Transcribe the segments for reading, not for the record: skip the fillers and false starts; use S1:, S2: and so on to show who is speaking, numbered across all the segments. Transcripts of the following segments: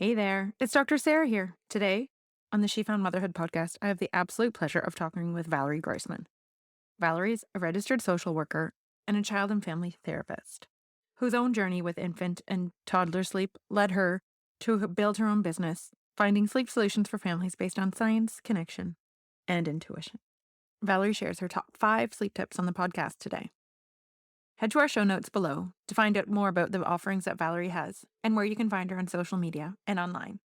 S1: Hey there, it's Dr. Sarah here. Today, on the She Found Motherhood podcast, I have the absolute pleasure of talking with Valerie Groysman. Valerie's a registered social worker and a child and family therapist whose own journey with infant and toddler sleep led her to build her own business, finding sleep solutions for families based on science, connection, and intuition. Valerie shares her top 5 sleep tips on the podcast today. Head to our show notes below to find out more about the offerings that Valerie has and where you can find her on social media and online.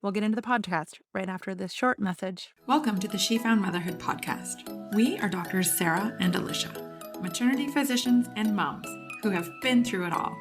S1: We'll get into the podcast right after this short message. Welcome to the She Found Motherhood podcast. We are doctors Sarah and Alicia, maternity physicians and moms who have been through it all.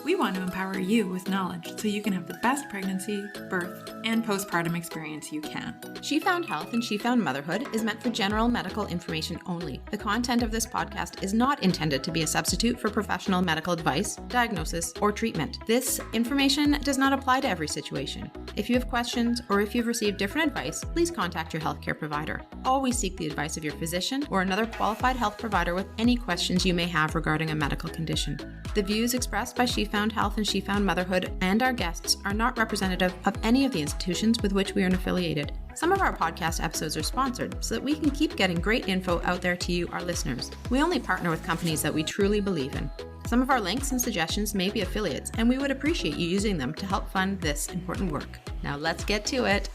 S1: We want to empower you with knowledge so you can have the best pregnancy, birth, and postpartum experience you can.
S2: She Found Health and She Found Motherhood is meant for general medical information only. The content of this podcast is not intended to be a substitute for professional medical advice, diagnosis, or treatment. This information does not apply to every situation. If you have questions or if you've received different advice, please contact your healthcare provider. Always seek the advice of your physician or another qualified health provider with any questions you may have regarding a medical condition. The views expressed by She Found Health and She Found Motherhood and our guests are not representative of any of the institutions with which we are affiliated. Some of our podcast episodes are sponsored so that we can keep getting great info out there to you, our listeners. We only partner with companies that we truly believe in. Some of our links and suggestions may be affiliates, and we would appreciate you using them to help fund this important work. Now let's get to it.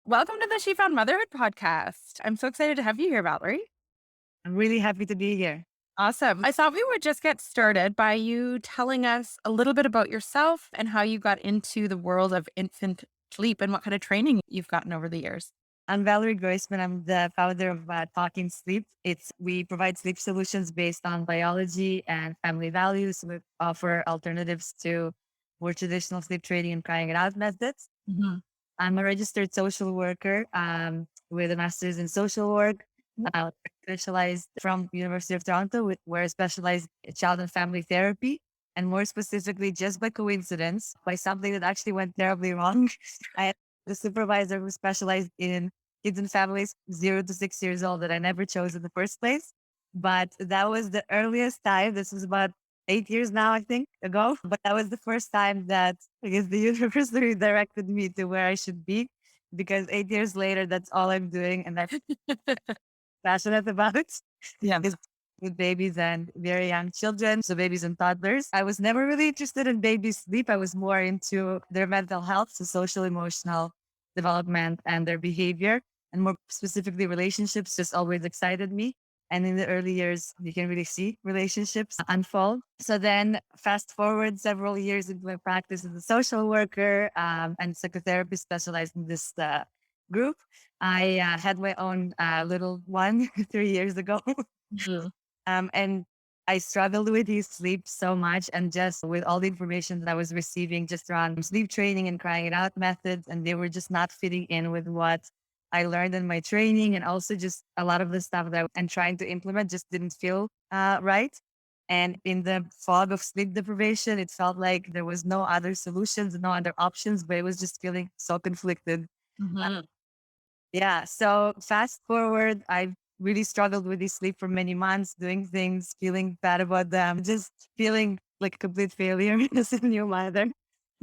S1: Welcome to the She Found Motherhood podcast. I'm so excited to have you here, Valerie.
S3: I'm really happy to be here.
S1: Awesome. I thought we would just get started by you telling us a little bit about yourself and how you got into the world of infant sleep and what kind of training you've gotten over the years.
S3: I'm Valerie Groysman. I'm the founder of talkin.sleep. We provide sleep solutions based on biology and family values. We offer alternatives to more traditional sleep training and crying it out methods.
S1: Mm-hmm.
S3: I'm a registered social worker with a master's in social work. Specialized from University of Toronto, where I specialized in child and family therapy, and more specifically, just by coincidence, by something that actually went terribly wrong. I had the supervisor who specialized in kids and families 0 to 6 years old that I never chose in the first place. But that was the earliest time. This was about 8 years now, I think, ago. But that was the first time that I guess the universe redirected me to where I should be. Because 8 years later, that's all I'm doing. And I'm passionate about it.
S1: Yeah.
S3: Is with babies and very young children, so babies and toddlers. I was never really interested in baby sleep. I was more into their mental health, so social, emotional development and their behavior, and more specifically, relationships just always excited me. And in the early years, you can really see relationships unfold. So then fast forward several years into my practice as a social worker and psychotherapist specialized in this group. I had my own little one 3 years ago.
S1: Mm-hmm.
S3: And I struggled with his sleep so much, and just with all the information that I was receiving just around sleep training and crying it out methods, and they were just not fitting in with what I learned in my training. And also just a lot of the stuff that I'm trying to implement just didn't feel right. And in the fog of sleep deprivation, it felt like there was no other solutions, no other options, but it was just feeling so conflicted.
S1: Mm-hmm.
S3: Yeah. So fast forward, I really struggled with this sleep for many months, doing things, feeling bad about them, just feeling like a complete failure as a new mother,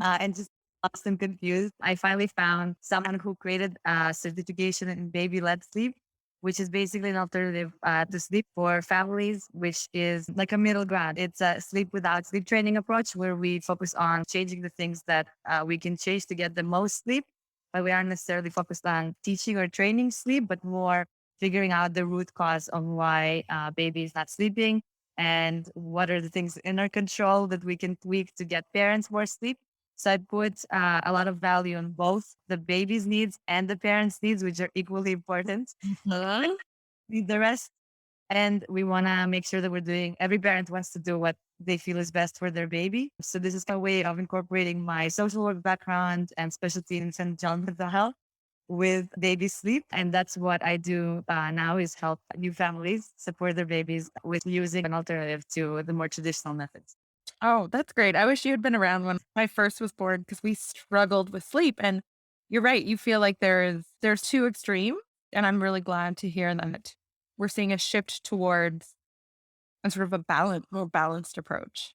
S3: and just lost and confused. I finally found someone who created a certification in baby-led sleep, which is basically an alternative to sleep for families, which is like a middle ground. It's a sleep without sleep training approach where we focus on changing the things that we can change to get the most sleep, but we aren't necessarily focused on teaching or training sleep, but more figuring out the root cause of why baby is not sleeping and what are the things in our control that we can tweak to get parents more sleep. So I put a lot of value on both the baby's needs and the parents' needs, which are equally important.
S1: Mm-hmm.
S3: Need the rest. And we want to make sure that every parent wants to do what they feel is best for their baby. So this is a way of incorporating my social work background and specialty in infant and child mental health with baby sleep. And that's what I do now is help new families support their babies with using an alternative to the more traditional methods.
S1: Oh, that's great. I wish you had been around when my first was born because we struggled with sleep. And you're right. You feel like there's two extreme. And I'm really glad to hear that we're seeing a shift towards a sort of more balanced approach.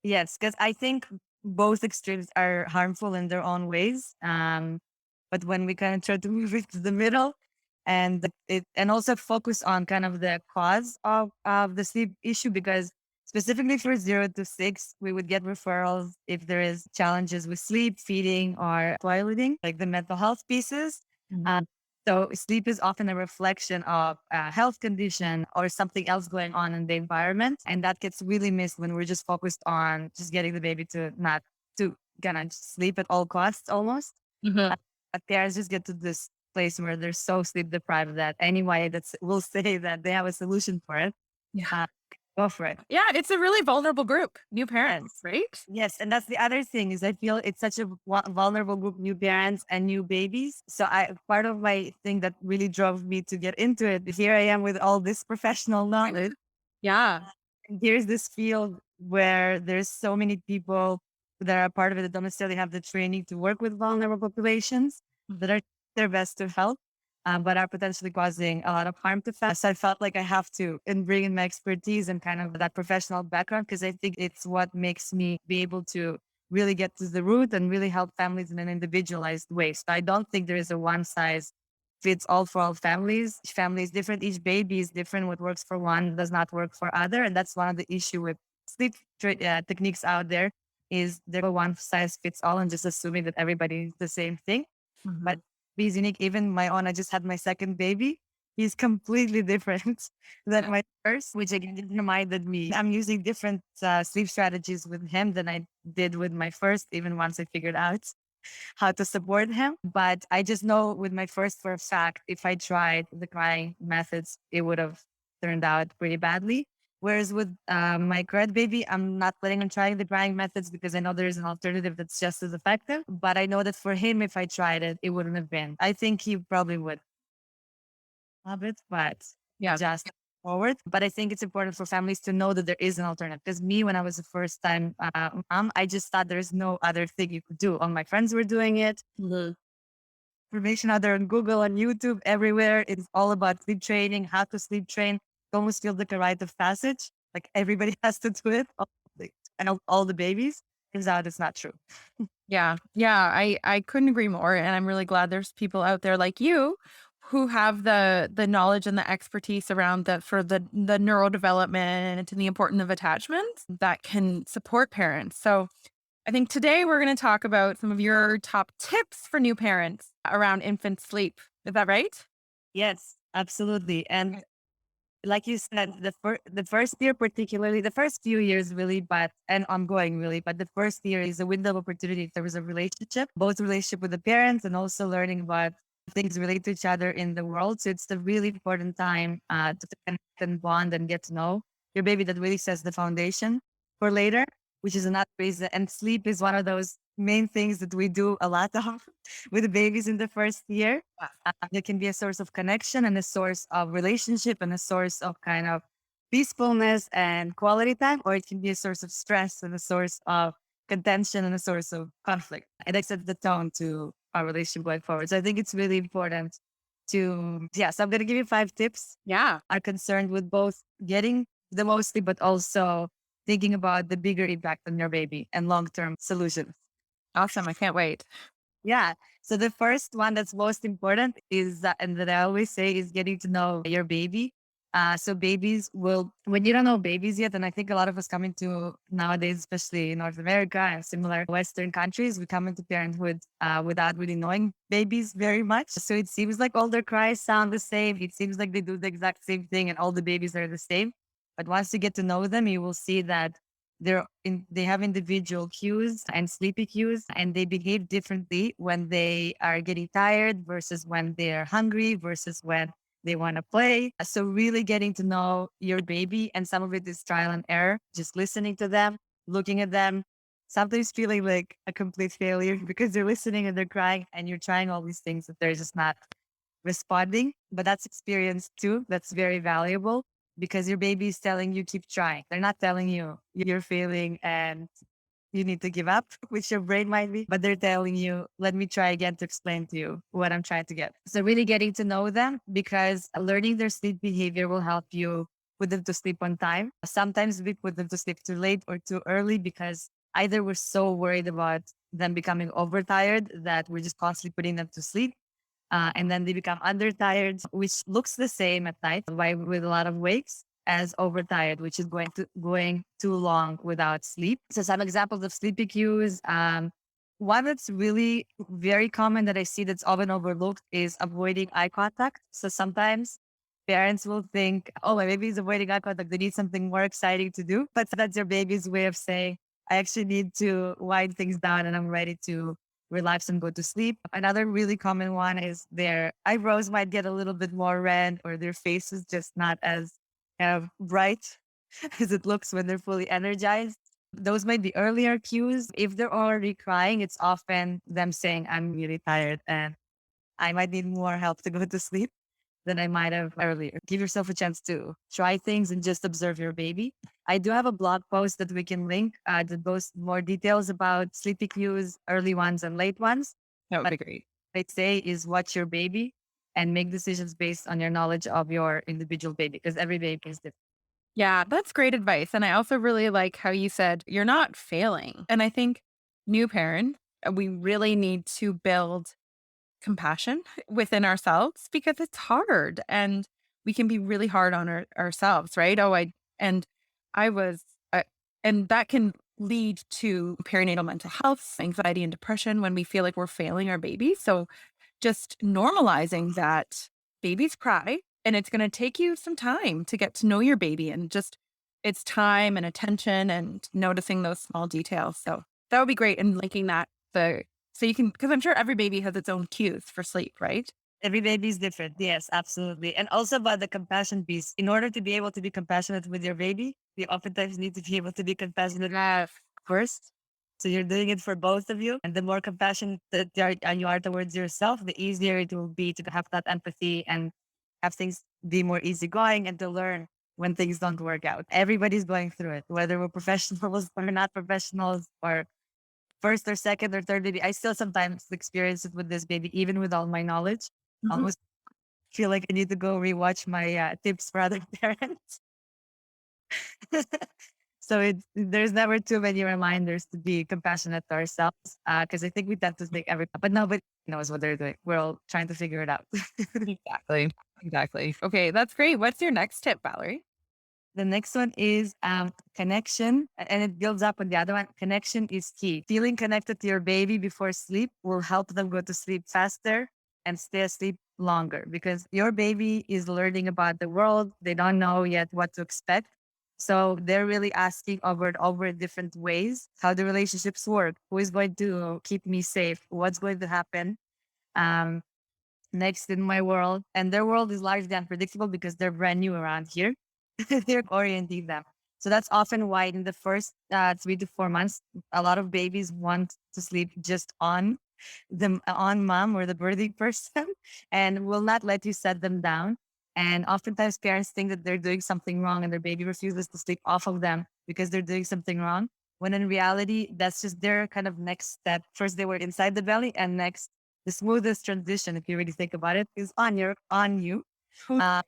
S3: Yes, because I think both extremes are harmful in their own ways. But when we kind of try to move it to the middle and also focus on kind of the cause of the sleep issue, because specifically for 0 to 6, we would get referrals if there is challenges with sleep, feeding, or toileting, like the mental health pieces. Uh,
S1: Mhm.
S3: so sleep is often a reflection of a health condition or something else going on in the environment. And that gets really missed when we're just focused on just getting the baby to not to kind of sleep at all costs almost.
S1: Mhm.
S3: Uh, But parents just get to this place where they're so sleep deprived that anybody that's will say that they have a solution for it,
S1: Yeah.
S3: uh, go for it.
S1: Yeah, it's a really vulnerable group, new parents,
S3: Yes.
S1: right?
S3: Yes, and that's the other thing is I feel it's such a vulnerable group, new parents and new babies. So I part of my thing that really drove me to get into it. Here I am with all this professional knowledge.
S1: Yeah.
S3: And here's this field where there's so many people that are part of it that don't necessarily have the training to work with vulnerable populations that are their best to help, but are potentially causing a lot of harm to families. So I felt like I have to and bring in my expertise and kind of that professional background because I think it's what makes me be able to really get to the root and really help families in an individualized way. So I don't think there is a one size fits all for all families. Each family is different. Each baby is different. What works for one does not work for other. And that's one of the issue with sleep techniques out there is there one size fits all and just assuming that everybody is the same thing. But
S1: Mhm.
S3: he's unique. Even my own, I just had my second baby. He's completely different than my first, which again just reminded me I'm using different sleep strategies with him than I did with my first, even once I figured out how to support him. But I just know with my first for a fact, if I tried the crying methods, it would have turned out pretty badly. Whereas with my current baby, I'm not planning on trying the crying methods because I know there is an alternative that's just as effective. But I know that for him, if I tried it, it wouldn't have been. I think he probably would have it, but
S1: Yeah.
S3: just forward. But I think it's important for families to know that there is an alternative. Because me, when I was a first time mom, I just thought there's no other thing you could do. All my friends were doing it.
S1: Mhm.
S3: Information out there on Google and YouTube, everywhere. It's all about sleep training, how to sleep train. It almost feels like a rite of passage. Like everybody has to do it. And all the babies. Turns out it's not true.
S1: Yeah. Yeah, I couldn't agree more, and I'm really glad there's people out there like you who have the knowledge and the expertise around the neurodevelopment and the importance of attachment that can support parents. So, I think today we're gonna talk about some of your top tips for new parents around infant sleep. Is that right?
S3: Yes, absolutely. And like you said, the first year, particularly the first few years, really, but and ongoing, really, but the first year is a window of opportunity. If there was a relationship, both relationship with the parents and also learning about things relate to each other in the world. So it's the really important time to connect and bond and get to know your baby. That really sets the foundation for later, which is another reason. And sleep is one of those main things that we do a lot of with the babies in the first year. It can be a source of connection and a source of relationship and a source of kind of peacefulness and quality time, or it can be a source of stress and a source of contention and a source of conflict. And that sets the tone to our relationship going forward. So I think it's really important to, yeah. So I'm going to give you 5 tips
S1: Yeah.
S3: are concerned with both getting the most sleep, but also thinking about the bigger impact on your baby and long term solutions.
S1: Awesome. I can't wait.
S3: Yeah. So the first one that's most important is that, and that I always say is getting to know your baby. So babies will, when you don't know babies yet, and I think a lot of us come into nowadays, especially in North America and similar Western countries, we come into parenthood without really knowing babies very much. So it seems like all their cries sound the same. It seems like they do the exact same thing, and all the babies are the same. But once you get to know them, you will see that they have individual cues and sleepy cues, and they behave differently when they are getting tired versus when they're hungry versus when they want to play. So really getting to know your baby, and some of it is trial and error, just listening to them, looking at them, sometimes feeling like a complete failure because they're listening and they're crying and you're trying all these things that they're just not responding. But that's experience too. That's very valuable because your baby is telling you keep trying. They're not telling you you're failing and you need to give up, which your brain might be, but they're telling you, let me try again to explain to you what I'm trying to get. So really getting to know them, because learning their sleep behavior will help you put them to sleep on time. Sometimes we put them to sleep too late or too early because Either we're so worried about them becoming overtired that we're just constantly putting them to sleep. And then they become undertired, which looks the same at night with a lot of wakes as overtired, which is going too long without sleep. So some examples of sleepy cues. One that's really very common that I see that's often overlooked is avoiding eye contact. So sometimes parents will think, oh, my baby is avoiding eye contact. They need something more exciting to do. But that's your baby's way of saying, I actually need to wind things down and I'm ready to relax and go to sleep. Another really common one is their eyebrows might get a little bit more red or their face is just not as bright as it looks when they're fully energized. Those might be earlier cues. If they're already crying, it's often them saying, I'm really tired and I might need more help to go to sleep than I might have earlier. Give yourself a chance to try things and just observe your baby. I do have a blog post that we can link that goes more details about sleepy cues, early ones and late ones.
S1: That would
S3: But
S1: be great.
S3: what I'd say is watch your baby and make decisions based on your knowledge of your individual baby because every baby is different.
S1: Yeah, that's great advice. And I also really like how you said you're not failing. And I think new parents, we really need to build compassion within ourselves because it's hard and we can be really hard on ourselves, right? And I was, and that can lead to perinatal mental health, anxiety, and depression when we feel like we're failing our baby. So just normalizing that babies cry and it's going to take you some time to get to know your baby and just it's time and attention and noticing those small details. So that would be great. And linking that the so you can, because I'm sure every baby has its own cues for sleep, right?
S3: Every baby is different. Yes, absolutely. And also about the compassion piece. In order to be able to be compassionate with your baby, you oftentimes need to be able to be compassionate
S1: Yes.
S3: first. So you're doing it for both of you. And the more compassionate that you are towards yourself, the easier it will be to have that empathy and have things be more easygoing and to learn when things don't work out. Everybody's going through it, whether we're professionals or not professionals or first or second or third baby. I still sometimes experience it with this baby, even with all my knowledge.
S1: Mhm.
S3: Almost feel like I need to go rewatch my tips for other parents. So there's never too many reminders to be compassionate to ourselves because I think we tend to think but nobody knows what they're doing. We're all trying to figure it out.
S1: Exactly. Exactly. Okay, that's great. What's your next tip, Valerie?
S3: The next one is connection, and it builds up on the other one. Connection is key. Feeling connected to your baby before sleep will help them go to sleep faster and stay asleep longer because your baby is learning about the world. They don't know yet what to expect. So they're really asking over and over in different ways how the relationships work. Who is going to keep me safe? What's going to happen? Um, next in my world. And their world is largely unpredictable because they're brand new around here. They're orienting them. So that's often why in the first 3 to 4 months, a lot of babies want to sleep just on mom or the birthing person and will not let you set them down. And oftentimes parents think that they're doing something wrong and their baby refuses to sleep off of them because they're doing something wrong. When in reality, that's just their kind of next step. First, they were inside the belly, and next, the smoothest transition, if you really think about it, is on you. Uh,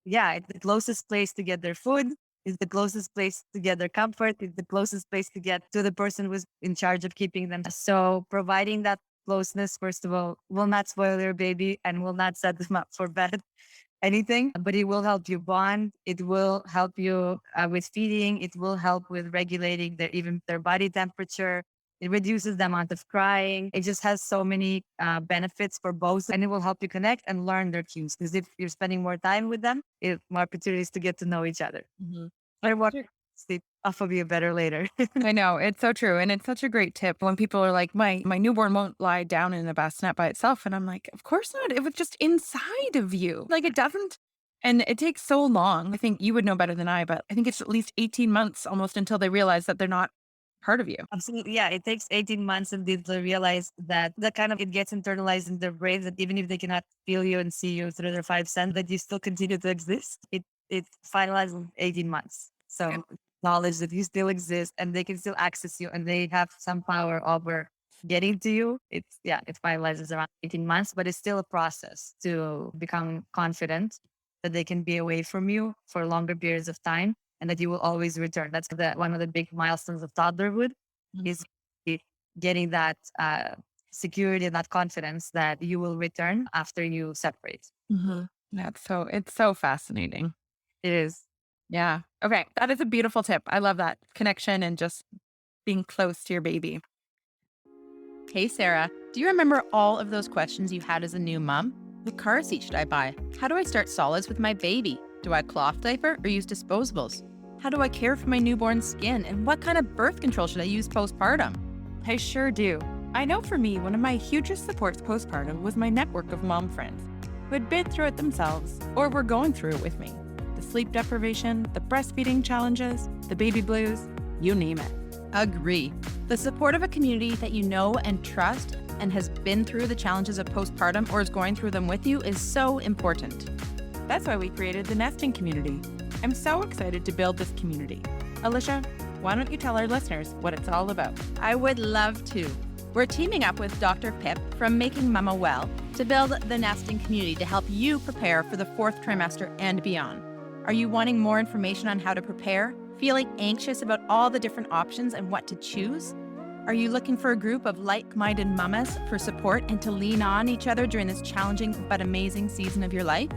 S3: yeah, it's the closest place to get their food, is the closest place to get their comfort, is the closest place to get to the person who's in charge of keeping them. So providing that closeness, first of all, will not spoil your baby and will not set them up for bad anything, but it will help you bond. It will help you with feeding. It will help with regulating even their body temperature. It reduces the amount of crying. It just has so many benefits for both, and it will help you connect and learn their cues. Because if you're spending more time with them, it more opportunities to get to know each other.
S1: Mhm.
S3: Or what sleep off of you better later.
S1: I know, it's so true, and it's such a great tip when people are like, My newborn won't lie down in a bassinet by itself," and I'm like, "Of course not, it was just inside of you." Like, it doesn't and it takes so long. I think you would know better than I, but I think it's at least 18 months almost until they realize that they're not part of you.
S3: Absolutely. Yeah. It takes 18 months indeed to realize that it gets internalized in their brains that even if they cannot feel you and see you through their five senses, that you still continue to exist. It finalizes in 18 months.
S1: Yeah.
S3: So knowledge that you still exist and they can still access you and they have some power over getting to you. It finalizes around 18 months, but it's still a process to become confident that they can be away from you for longer periods of time and that you will always return. That's one of the big milestones of toddlerhood is getting that security and that confidence that you will return after you separate.
S1: Mhm. It's so fascinating.
S3: It is.
S1: Yeah. Okay. That is a beautiful tip. I love that connection and just being close to your baby. Hey, Sarah, do you remember all of those questions you had as a new mom? What car seat should I buy? How do I start solids with my baby? Do I cloth diaper or use disposables? How do I care for my newborn skin? And what kind of birth control should I use postpartum? I sure do. I know for me, one of my hugest supports postpartum was my network of mom friends who had been through it themselves or were going through it with me. The sleep deprivation, the breastfeeding challenges, the baby blues, you name it. Agree. The support of a community that you know and trust and has been through the challenges of postpartum or is going through them with you is so important. That's why we created the nesting community. I'm so excited to build this community. Alicia, why don't you tell our listeners what it's all about? I would love to. We're teaming up with Dr. Pip from Making Mama Well to build the nesting community to help you prepare for the fourth trimester and beyond. Are you wanting more information on how to prepare? Feeling anxious about all the different options and what to choose? Are you looking for a group of like-minded mamas for support and to lean on each other during this challenging but amazing season of your life?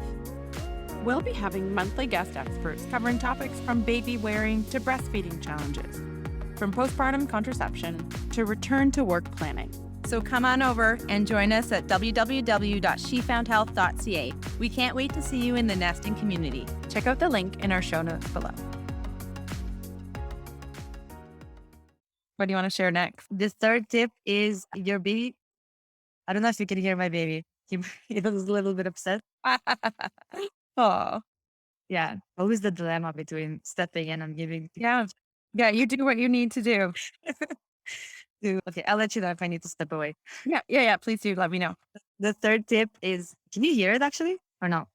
S1: We'll be having monthly guest experts covering topics from baby wearing to breastfeeding challenges, from postpartum contraception to return to work planning. So come on over and join us at www.shefoundhealth.ca. We can't wait to see you in the nesting community. Check out the link in our show notes below. What do you want to share next?
S3: The third tip is your baby. I don't know if you can hear my baby. He was a little bit upset.
S1: Oh,
S3: Yeah. Always the dilemma between stepping in and giving.
S1: yeah. Yeah, you do what you need to do.
S3: Okay, I'll let you know if I need to step away.
S1: Yeah. Please do let me know.
S3: The third tip is, can you hear it actually or no?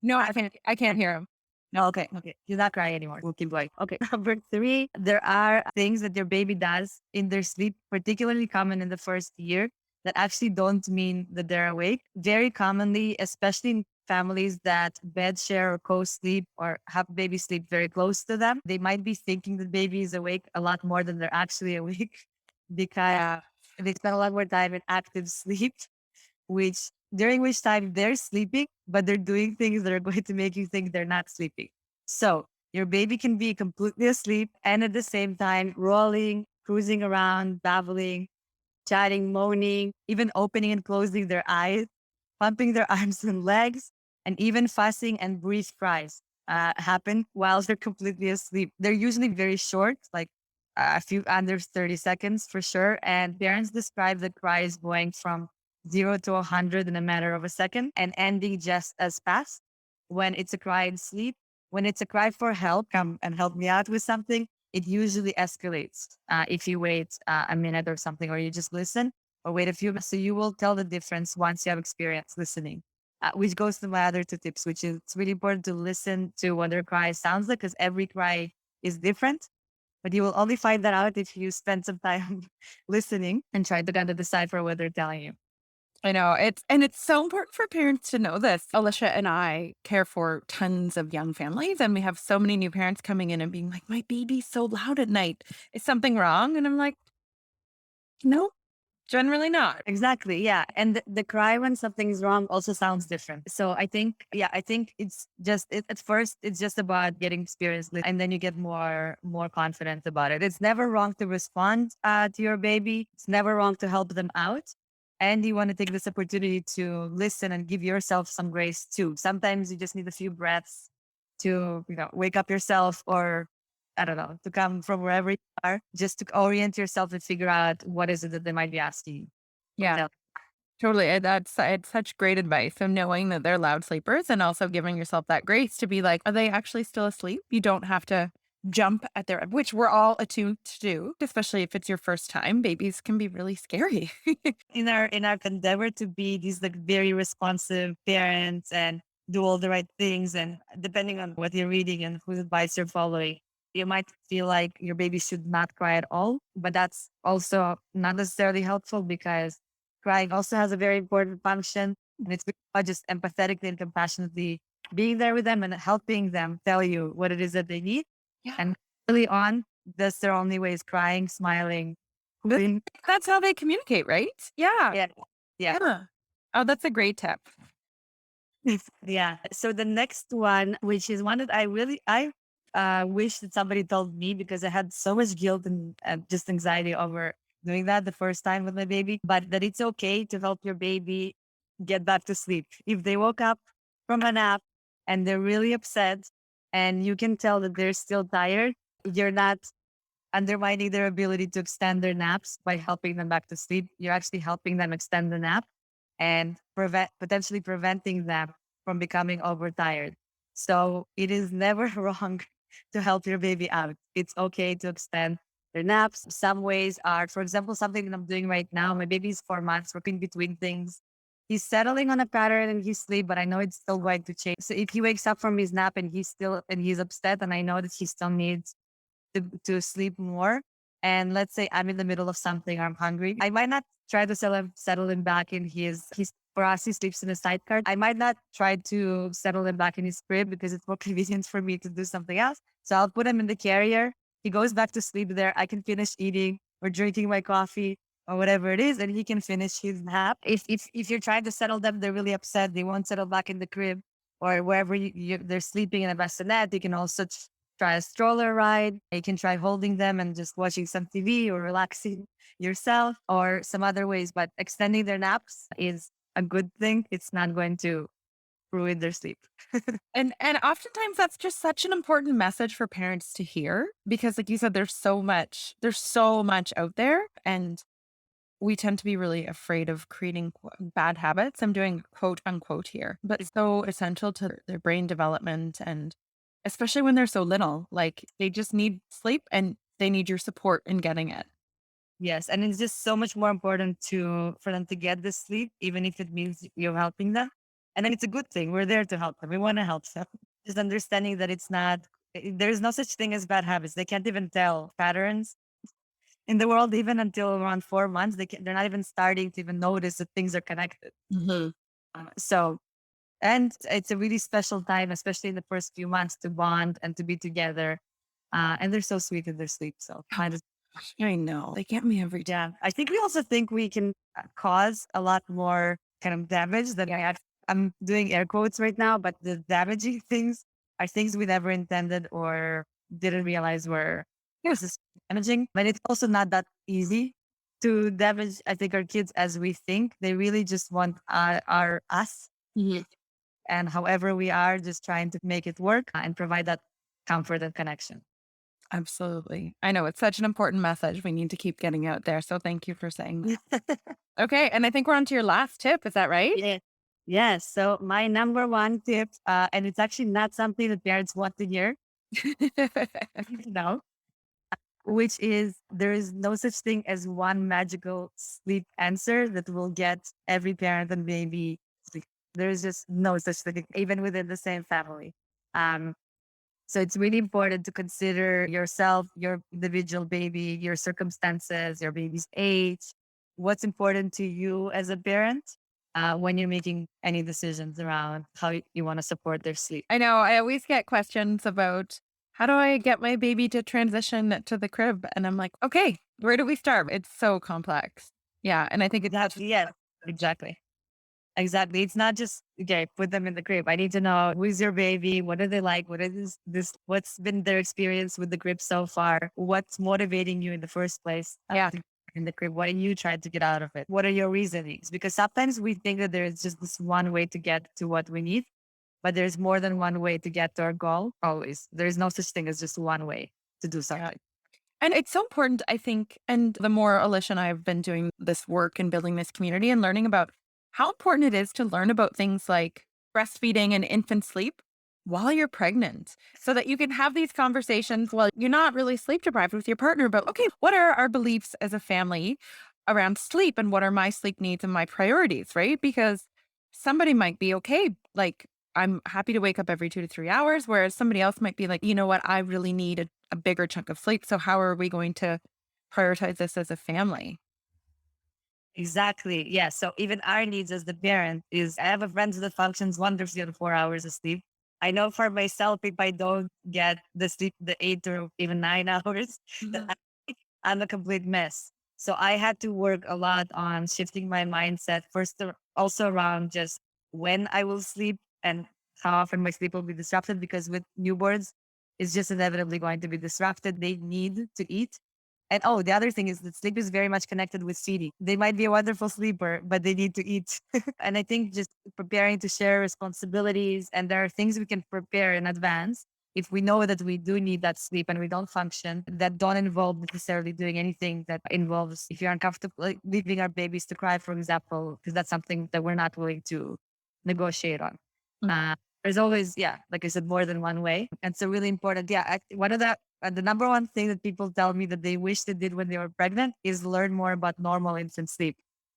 S1: No, I can't hear him.
S3: No, okay, okay. You're not crying anymore. We'll keep going. Okay. Number three, there are things that your baby does in their sleep, particularly common in the first year, that actually don't mean that they're awake. Very commonly, especially in families that bed share or co-sleep or have baby sleep very close to them, they might be thinking the baby is awake a lot more than they're actually awake because they spend a lot more time in active sleep, which during which time they're sleeping, but they're doing things that are going to make you think they're not sleeping. So your baby can be completely asleep and at the same time rolling, cruising around, babbling, chatting, moaning, even opening and closing their eyes, pumping their arms and legs, and even fussing and brief cries happen while they're completely asleep. They're usually very short, like a few under 30 seconds for sure. And parents describe the cries going from 0 to 100 in a matter of a second and ending just as fast. When it's a cry in sleep, when it's a cry for help, come and help me out with something, it usually escalates if you wait a minute or something, or you just listen or wait a few minutes. So you will tell the difference once you have experience listening, which goes to my other two tips, which is it's really important to listen to what their cry sounds like because every cry is different. But you will only find that out if you spend some time listening and try to kind of decipher what they're telling you.
S1: I know it's so important for parents to know this. Alicia and I care for tons of young families, and we have so many new parents coming in and being like, "My baby's so loud at night. Is something wrong?" And I'm like, "No, generally not."
S3: Exactly. Yeah. And the cry when something's wrong also sounds different. So I think it's just, at first, it's just about getting experience and then you get more confident about it. It's never wrong to respond to your baby. It's never wrong to help them out. And you want to take this opportunity to listen and give yourself some grace too. Sometimes you just need a few breaths to, wake up yourself or I don't know, to come from wherever you are, just to orient yourself and figure out what is it that they might be asking you.
S1: Yeah,
S3: So,
S1: totally. That's it's such great advice. So knowing that they're loud sleepers and also giving yourself that grace to be like, are they actually still asleep? You don't have to jump at their, which we're all attuned to do, especially if it's your first time. Babies can be really scary.
S3: in our endeavor to be these like very responsive parents and do all the right things, and depending on what you're reading and whose advice you're following, you might feel like your baby should not cry at all, but that's also not necessarily helpful because crying also has a very important function, and it's about just empathetically and compassionately being there with them and helping them tell you what it is that they need.
S1: Yeah.
S3: And early on, that's their only way is crying, smiling,
S1: This
S3: Been-
S1: that's how they communicate, right? Yeah.
S3: Yeah. Yeah.
S1: Yeah. Oh, that's a great tip.
S3: Yeah. So the next one, which is one that I wish that somebody told me because I had so much guilt and just anxiety over doing that the first time with my baby, but that it's okay to help your baby get back to sleep. If they woke up from a nap and they're really upset and you can tell that they're still tired, you're not undermining their ability to extend their naps by helping them back to sleep. You're actually helping them extend the nap and potentially preventing them from becoming overtired. So it is never wrong to help your baby out. It's okay to extend their naps. Some ways are, for example, something that I'm doing right now. My baby is 4 months, working between things. He's settling on a pattern in his sleep, but I know it's still going to change. So if he wakes up from his nap and he's upset, and I know that he still needs to sleep more. And let's say I'm in the middle of something, or I'm hungry. I might not try to settle him back in his for us, he sleeps in a sidecar. I might not try to settle him back in his crib because it's more convenient for me to do something else. So I'll put him in the carrier. He goes back to sleep there. I can finish eating or drinking my coffee or whatever it is, and he can finish his nap. If you're trying to settle them, they're really upset. They won't settle back in the crib or wherever they're sleeping in a bassinet. You can also try a stroller ride. You can try holding them and just watching some TV or relaxing yourself or some other ways. But extending their naps is a good thing. It's not going to ruin their sleep.
S1: And oftentimes that's just such an important message for parents to hear because like you said, there's so much out there and we tend to be really afraid of creating bad habits. I'm doing quote unquote here, but it's so essential to their brain development and especially when they're so little, like they just need sleep and they need your support in getting it.
S3: Yes. And it's just so much more important for them to get the sleep, even if it means you're helping them. And then it's a good thing. We're there to help them. We want to help them. Just understanding that there's no such thing as bad habits. They can't even tell patterns in the world, even until around 4 months. They're not even starting to even notice that things are connected.
S1: Mhm.
S3: So, and it's a really special time, especially in the first few months, to bond and to be together. And they're so sweet in their sleep. So,
S1: Oh, gosh, I know. They get me every time.
S3: yeah, I think we also think we can cause a lot more kind of damage than I'm doing air quotes right now, but the damaging things are things we never intended or didn't realize were just damaging. But it's also not that easy to damage, I think, our kids as we think. They really just want our us
S1: Mhm.
S3: and however we are, just trying to make it work and provide that comfort and connection.
S1: Absolutely. I know it's such an important message. We need to keep getting out there. So thank you for saying that. Okay. And I think we're on to your last tip. Is that right?
S3: Yeah. Yes. So my number one tip, and it's actually not something that parents want to hear, no, which is there is no such thing as one magical sleep answer that will get every parent and baby sleep. There is just no such thing, even within the same family. Um, so it's really important to consider yourself, your individual baby, your circumstances, your baby's age, what's important to you as a parent when you're making any decisions around how you want to support their sleep.
S1: I know. I always get questions about how do I get my baby to transition to the crib? And I'm like, okay, where do we start? It's so complex. Yeah. And I think it's such
S3: Yeah, exactly. Exactly. It's not just okay, put them in the crib. I need to know who's your baby, what are they like, what is what's been their experience with the crib so far, what's motivating you in the first place
S1: yeah.
S3: in the crib, what are you trying to get out of it? What are your reasonings? Because sometimes we think that there's just this one way to get to what we need, but there's more than one way to get to our goal. Always. There's no such thing as just one way to do
S1: Yeah.
S3: something.
S1: And it's so important, I think. And the more Alicia and I have been doing this work and building this community and learning about how important it is to learn about things like breastfeeding and infant sleep while you're pregnant so that you can have these conversations while you're not really sleep deprived with your partner about, okay, what are our beliefs as a family around sleep and what are my sleep needs and my priorities, right? Because somebody might be okay, like, I'm happy to wake up every 2 to 3 hours, whereas somebody else might be like, you know what, I really need a bigger chunk of sleep. So how are we going to prioritize this as a family?
S3: Exactly. Yeah. So even our needs as the parent is I have a friend that functions wonderfully on 4 hours of sleep. I know for myself, if I don't get the sleep, the 8 or even 9 hours, that
S1: Mhm.
S3: I'm a complete mess. So I had to work a lot on shifting my mindset first, also around just when I will sleep and how often my sleep will be disrupted, because with newborns, it's just inevitably going to be disrupted. They need to eat. And oh, the other thing is that sleep is very much connected with feeding. They might be a wonderful sleeper, but they need to eat. And I think just preparing to share responsibilities, and there are things we can prepare in advance if we know that we do need that sleep and we don't function, that don't involve necessarily doing anything that involves, if you're uncomfortable, like leaving our babies to cry, for example, because that's something that we're not willing to negotiate on.
S1: Mm.
S3: There's always, yeah, like I said, more than one way. And so really important. Yeah. One of the number one thing that people tell me that they wish they did when they were pregnant is learn more about normal infant sleep.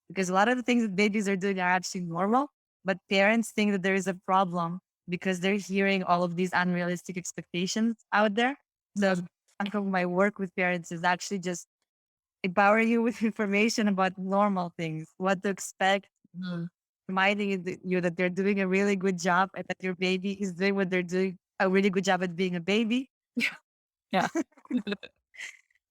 S3: Because a lot of the things that babies are doing are actually normal, but parents think that there is a problem because they're hearing all of these unrealistic expectations out there. So part of my work with parents is actually just empower you with information about normal things, what to expect,
S1: Mhm.
S3: reminding you that they're doing a really good job and that your baby is doing what they're doing a really good job at being a baby.
S1: Yeah.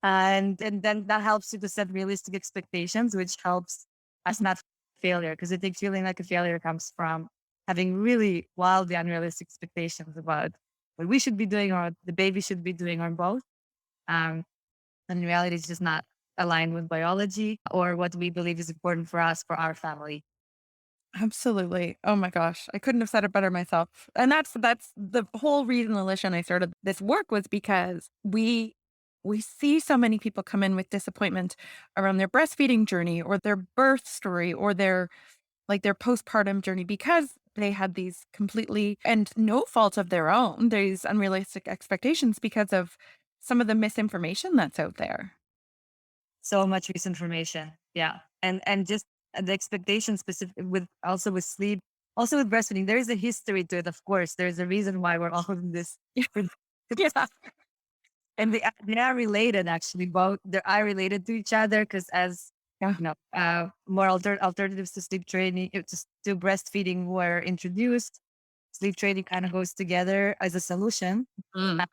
S3: And then that helps you to set realistic expectations, which helps us not failure. Because I think feeling like a failure comes from having really wildly unrealistic expectations about what we should be doing or the baby should be doing or both. Um, and in reality, it's just not aligned with biology or what we believe is important for us, for our family.
S1: Absolutely. Oh my gosh, I couldn't have said it better myself. And that's the whole reason, Alicia, and I started this work was because we see so many people come in with disappointment around their breastfeeding journey or their birth story or their postpartum journey because they had these completely and no fault of their own, these unrealistic expectations because of some of the misinformation that's out there.
S3: So much misinformation. Yeah. And just the expectation specific with also with sleep, also with breastfeeding, there is a history to it, of course. There's a reason why we're all in this.
S1: Yeah.
S3: And they are related actually. Both they are related to each other because as
S1: Yeah.
S3: more alternatives to sleep training, just to breastfeeding were introduced. Sleep training kind of goes together as a solution.
S1: Mm.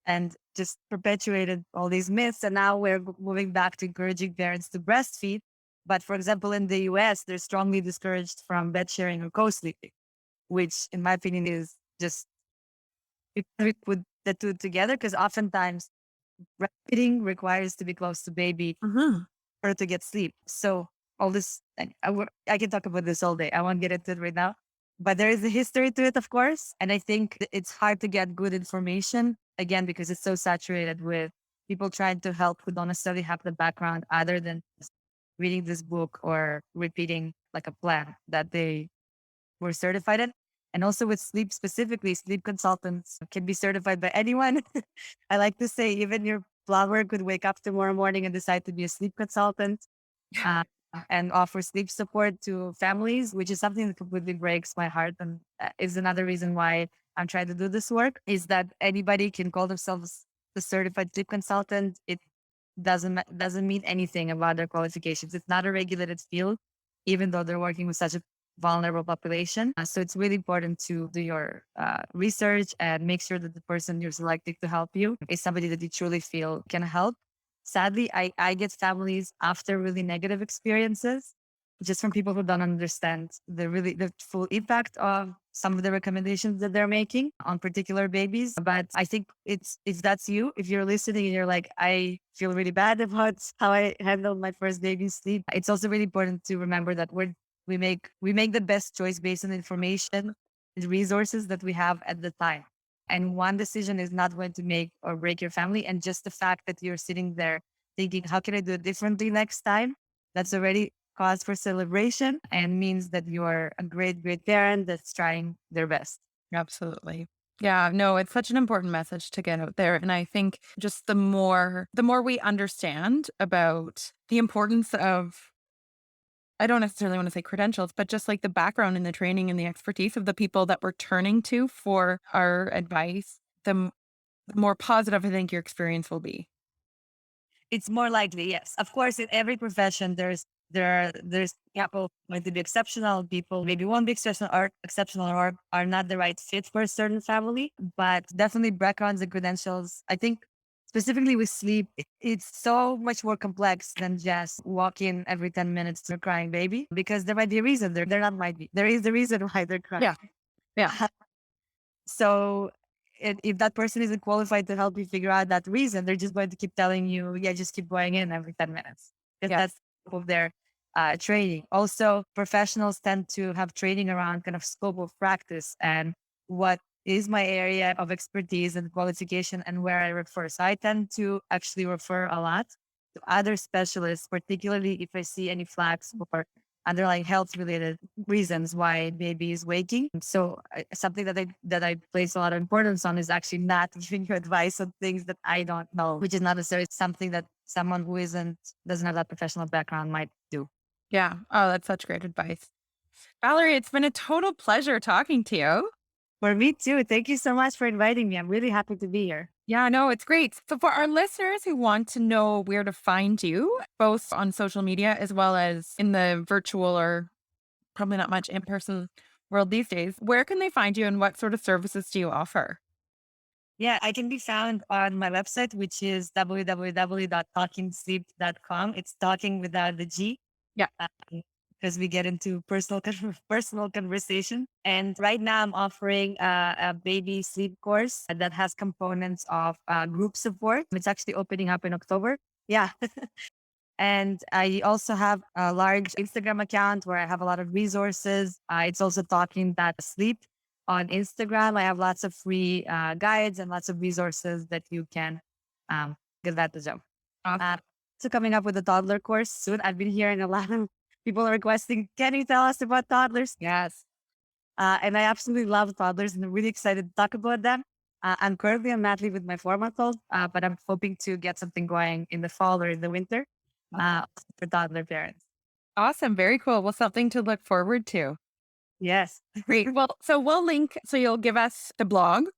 S3: And just perpetuated all these myths. And now we're moving back to encouraging parents to breastfeed. But for example, in the US, they're strongly discouraged from bed sharing or co-sleeping, which in my opinion is just, we put the two together because oftentimes breastfeeding requires to be close to baby
S1: Mhm.
S3: for her to get sleep. So all this, I can talk about this all day. I won't get into it right now, but there is a history to it, of course. And I think it's hard to get good information again, because it's so saturated with people trying to help who don't necessarily have the background other than just reading this book or repeating like a plan that they were certified in. And also with sleep specifically, sleep consultants can be certified by anyone. I like to say, even your plumber could wake up tomorrow morning and decide to be a sleep consultant uh, and offer sleep support to families, which is something that completely breaks my heart. And is another reason why I'm trying to do this work is that anybody can call themselves the certified sleep consultant. It doesn't mean anything about their qualifications. It's not a regulated field, even though they're working with such a vulnerable population. So it's really important to do your research and make sure that the person you're selecting to help you is somebody that you truly feel can help. Sadly, I get families after really negative experiences, just from people who don't understand the full impact of some of the recommendations that they're making on particular babies. But I think it's if that's you, if you're listening and you're like, I feel really bad about how I handled my first baby's sleep. It's also really important to remember that we make the best choice based on information and resources that we have at the time. And one decision is not going to make or break your family. And just the fact that you're sitting there thinking, how can I do it differently next time? That's already cause for celebration and means that you're a great, great parent that's trying their best.
S1: Absolutely. Yeah, no, it's such an important message to get out there. And I think just the more we understand about the importance of I don't necessarily want to say credentials, but just like the background and the training and the expertise of the people that we're turning to for our advice, the more positive I think your experience will be.
S3: It's more likely, yes. Of course, in every profession, there's people going to be exceptional, people maybe won't be exceptional or are not the right fit for a certain family. But definitely backgrounds and credentials. I think specifically with sleep, it's so much more complex than just walking every 10 minutes to a crying baby, because there might be a reason. There not might be. There is the reason why they're crying.
S1: Yeah. Yeah.
S3: So if that person isn't qualified to help you figure out that reason, they're just going to keep telling you, yeah, just keep going in every 10 minutes. Because
S1: Yes.
S3: that's scope of their training. Also, professionals tend to have training around kind of scope of practice and what is my area of expertise and qualification and where I refer. So I tend to actually refer a lot to other specialists, particularly if I see any flags or underlying health related reasons why baby is waking. So something that I place a lot of importance on is actually not giving you advice on things that I don't know, which is not necessarily something that someone who doesn't have that professional background might do.
S1: Yeah. Oh, that's such great advice. Valerie, it's been a total pleasure talking to you.
S3: For me too. Thank you so much for inviting me. I'm really happy to be here.
S1: Yeah, no, it's great. So, for our listeners who want to know where to find you, both on social media as well as in the virtual or probably not much in person world these days, where can they find you and what sort of services do you offer?
S3: Yeah, I can be found on my website, which is www.talkin.sleep.com. It's talking without the G.
S1: Yeah.
S3: Because we get into personal conversation. And right now, I'm offering a baby sleep course that has components of group support. It's actually opening up in October. Yeah. And I also have a large Instagram account where I have a lot of resources. It's also talking that sleep on Instagram. I have lots of free guides and lots of resources that you can get advantage of.
S1: Awesome.
S3: So coming up with a toddler course soon. I've been hearing a lot of people are requesting, can you tell us about toddlers?
S1: Yes.
S3: And I absolutely love toddlers and I'm really excited to talk about them. I'm currently on mat leave with my 4-month-old, but I'm hoping to get something going in the fall or in the winter for toddler parents.
S1: Awesome. Very cool. Well, something to look forward to.
S3: Yes.
S1: Great. Well, so we'll link. So you'll give us the blog.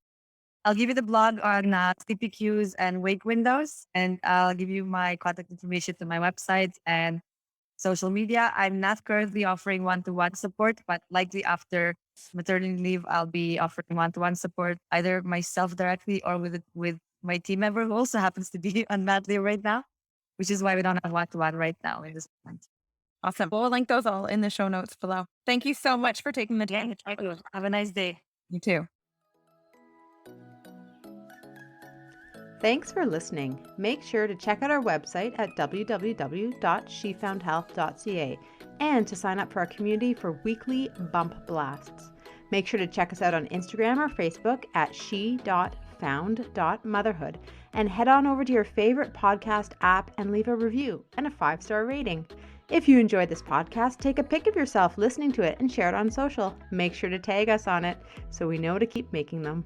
S3: I'll give you the blog on sleepy cues and wake windows, and I'll give you my contact information to my website and social media. I'm not currently offering one-to-one support, but likely after maternity leave, I'll be offering one-to-one support, either myself directly or with my team member who also happens to be on mat leave right now, which is why we don't have one-to-one right now in this moment.
S1: Awesome. We'll link those all in the show notes below. Thank you so much for taking the time.
S3: Yeah, have a nice day.
S1: You too.
S2: Thanks for listening. Make sure to check out our website at www.shefoundhealth.ca and to sign up for our community for weekly bump blasts. Make sure to check us out on Instagram or Facebook at she.found.motherhood and head on over to your favorite podcast app and leave a review and a 5-star rating. If you enjoyed this podcast, take a pic of yourself listening to it and share it on social. Make sure to tag us on it so we know to keep making them.